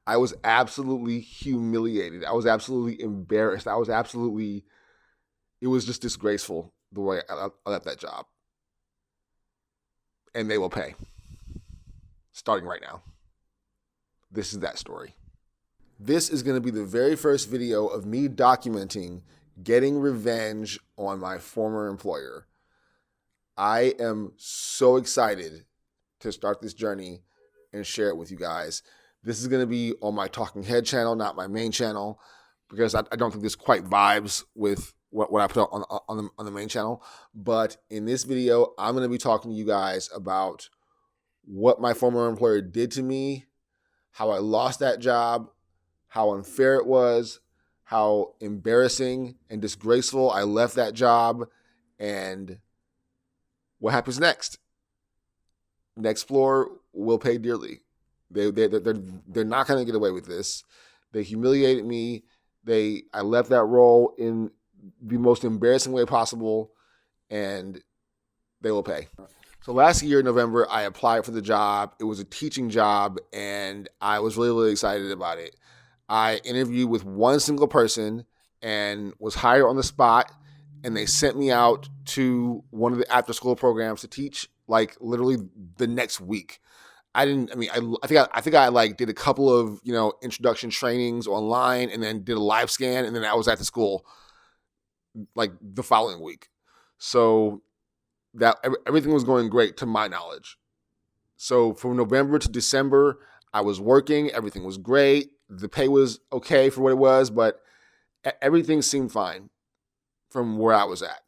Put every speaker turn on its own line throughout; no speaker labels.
I was absolutely humiliated. I was absolutely embarrassed. It was just disgraceful the way I left that job. And they will pay starting right now. This is that story. This is going to be the very first video of me documenting getting revenge on my former employer. I am so excited to start this journey and share it with you guys. This is going to be on my Talking Head channel, not my main channel, because I don't think this quite vibes with what I put on the main channel. But in this video, I'm going to be talking to you guys about what my former employer did to me, how I lost that job, how unfair it was, how embarrassing and disgraceful I left that job, and what happens next. Nextplore will pay dearly. They're not going to get away with this. They humiliated me. I left that role in the most embarrassing way possible, and they will pay. So last year in November, I applied for the job. It was a teaching job, and I was really, really excited about it. I interviewed with one single person and was hired on the spot, and they sent me out to one of the after-school programs to teach, like literally the next week. I think I like did a couple of, introduction trainings online, and then did a live scan, and then I was at the school like the following week. So that everything was going great to my knowledge. So from November to December, I was working. Everything was great. The pay was okay for what it was, but everything seemed fine from where I was at.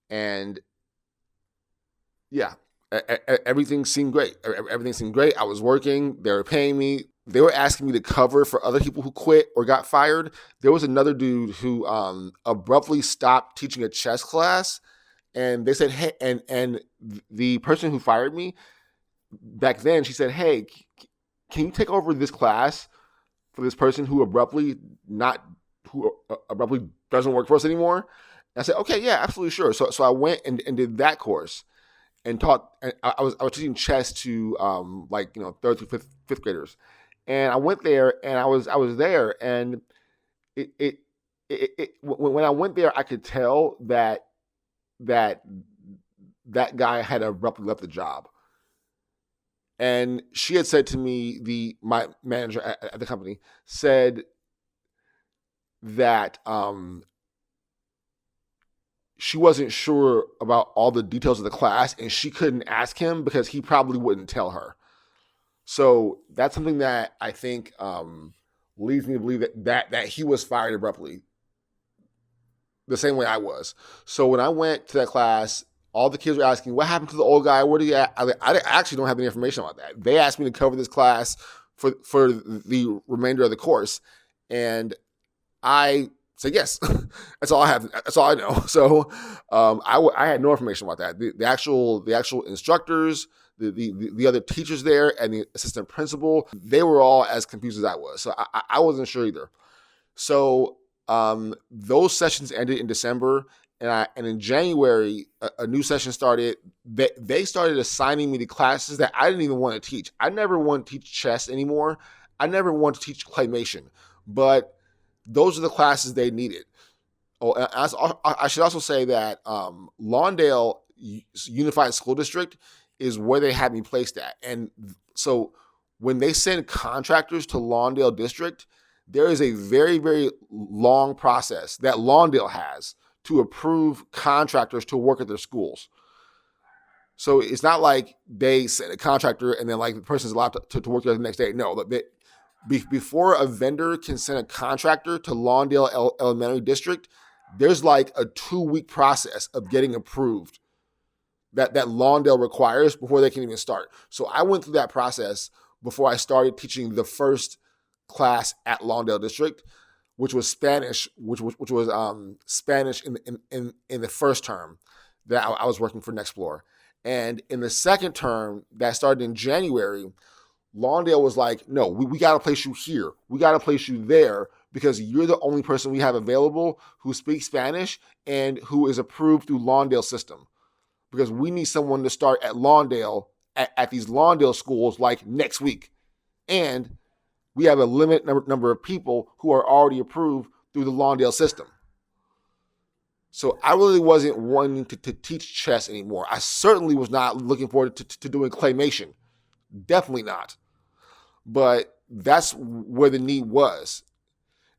And yeah, everything seemed great. Everything seemed great. I was working. They were paying me. They were asking me to cover for other people who quit or got fired. There was another dude who abruptly stopped teaching a chess class, and they said, "Hey," and the person who fired me back then, she said, "Hey, can you take over this class for this person who abruptly doesn't work for us anymore?" And I said, "Okay, yeah, absolutely, sure." So I went and did that course and taught. And I was teaching chess to third through fifth graders, and I went there and I was there, and when I went there, I could tell that guy had abruptly left the job. And she had said to me, my manager at the company said that she wasn't sure about all the details of the class, and she couldn't ask him because he probably wouldn't tell her. So that's something that I think leads me to believe that he was fired abruptly, the same way I was. So when I went to that class, all the kids were asking, "What happened to the old guy? Where did he at?" I actually don't have any information about that. They asked me to cover this class for the remainder of the course, and I said yes. That's all I have. That's all I know. So I had no information about that. The actual instructors, the other teachers there, and the assistant principal, they were all as confused as I was. So I wasn't sure either. So those sessions ended in December. And in January, a new session started. They started assigning me to classes that I didn't even want to teach. I never want to teach chess anymore. I never want to teach claymation. But those are the classes they needed. Oh, I should also say that Lawndale Unified School District is where they had me placed at. And so when they send contractors to Lawndale District, there is a very, very long process that Lawndale has to approve contractors to work at their schools. So it's not like they send a contractor and then like the person's allowed to work there the next day. No, before a vendor can send a contractor to Lawndale Elementary District, there's like a 2-week process of getting approved that Lawndale requires before they can even start. So I went through that process before I started teaching the first class at Lawndale District, which was Spanish, which was Spanish in the first term that I was working for Nextplore. And in the second term that started in January, Lawndale was like, "No, we got to place you here. We got to place you there because you're the only person we have available who speaks Spanish and who is approved through Lawndale system. Because we need someone to start at Lawndale, at these Lawndale schools like next week." And We have a limited number of people who are already approved through the Lawndale system. So I really wasn't wanting to teach chess anymore. I certainly was not looking forward to doing claymation. Definitely not. But that's where the need was.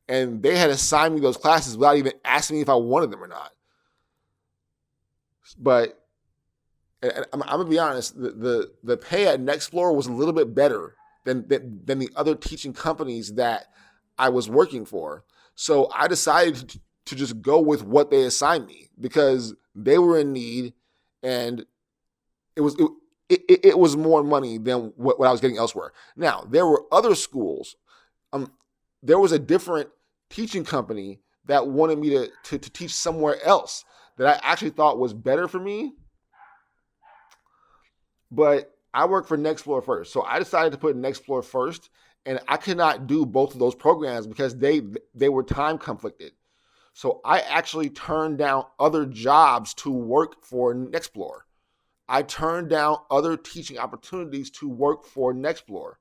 And they had assigned me those classes without even asking me if I wanted them or not. But I'm going to be honest, the pay at Nextplorer was a little bit better than the other teaching companies that I was working for. So I decided to just go with what they assigned me because they were in need, and it was more money than what I was getting elsewhere. Now, there were other schools. There was a different teaching company that wanted me to teach somewhere else that I actually thought was better for me. But I worked for Nextplorer first. So I decided to put Nextplorer first, and I could not do both of those programs because they were time conflicted. So I actually turned down other jobs to work for Nextplorer. I turned down other teaching opportunities to work for Nextplorer.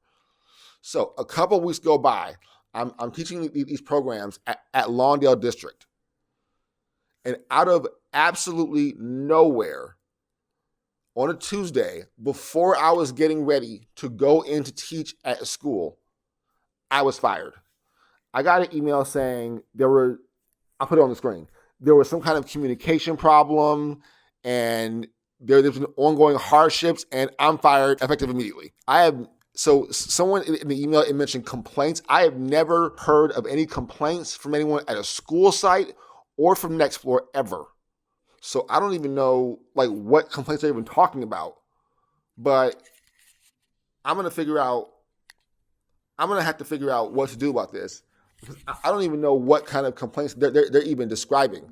So a couple of weeks go by. I'm teaching these programs at Lawndale District. And out of absolutely nowhere, on a Tuesday, before I was getting ready to go in to teach at a school, I was fired. I got an email saying I'll put it on the screen. There was some kind of communication problem, and there's been ongoing hardships, and I'm fired effective immediately. So someone in the email, it mentioned complaints. I have never heard of any complaints from anyone at a school site or from Nextplorer ever. So I don't even know what complaints they're even talking about. But I'm going to have to figure out what to do about this. Because I don't even know what kind of complaints they're even describing.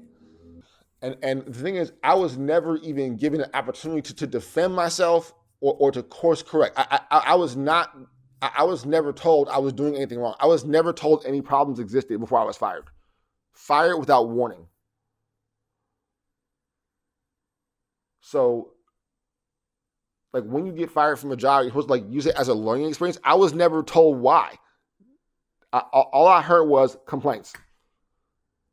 And the thing is, I was never even given an opportunity to defend myself or to course correct. I was never told I was doing anything wrong. I was never told any problems existed before I was fired. Fired without warning. So, when you get fired from a job, you're supposed to use it as a learning experience. I was never told why. All I heard was complaints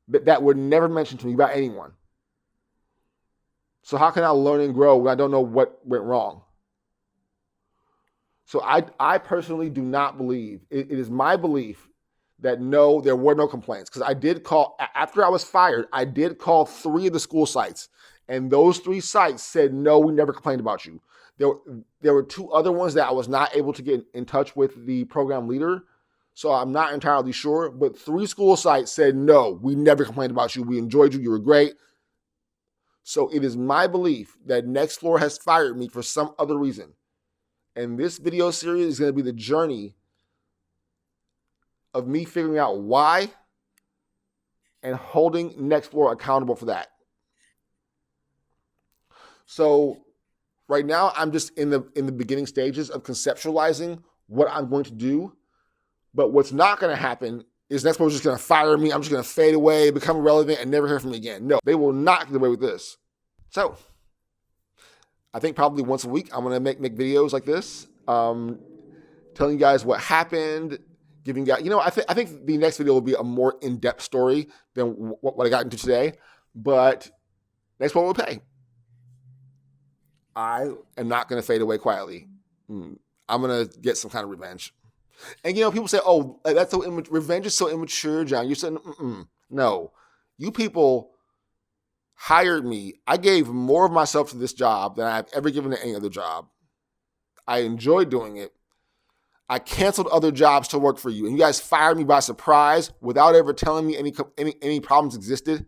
that were never mentioned to me by anyone. So how can I learn and grow when I don't know what went wrong? So I personally do not believe, it is my belief that no, there were no complaints. Because I did call, after I was fired, I did call 3 of the school sites. And those 3 sites said, no, we never complained about you. There were 2 other ones that I was not able to get in touch with the program leader. So I'm not entirely sure. But 3 school sites said, no, we never complained about you. We enjoyed you. You were great. So it is my belief that Nextplorer has fired me for some other reason. And this video series is going to be the journey of me figuring out why and holding Nextplorer accountable for that. So right now, I'm just in the beginning stages of conceptualizing what I'm going to do. But what's not going to happen is Nextplorer is just going to fire me. I'm just going to fade away, become irrelevant, and never hear from me again. No, they will not get away with this. So I think probably once a week, I'm going to make videos like this, telling you guys what happened, giving you guys, I think the next video will be a more in-depth story than what I got into today. But Nextplorer will pay. I am not going to fade away quietly. I'm going to get some kind of revenge. And, people say, oh, that's so revenge is so immature, John. You're saying, no. You people hired me. I gave more of myself to this job than I've ever given to any other job. I enjoyed doing it. I canceled other jobs to work for you. And you guys fired me by surprise without ever telling me any problems existed.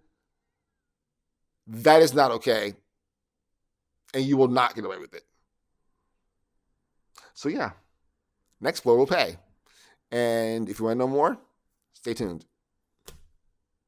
That is not okay. And you will not get away with it. So yeah, Nextplorer will pay. And if you want to know more, stay tuned.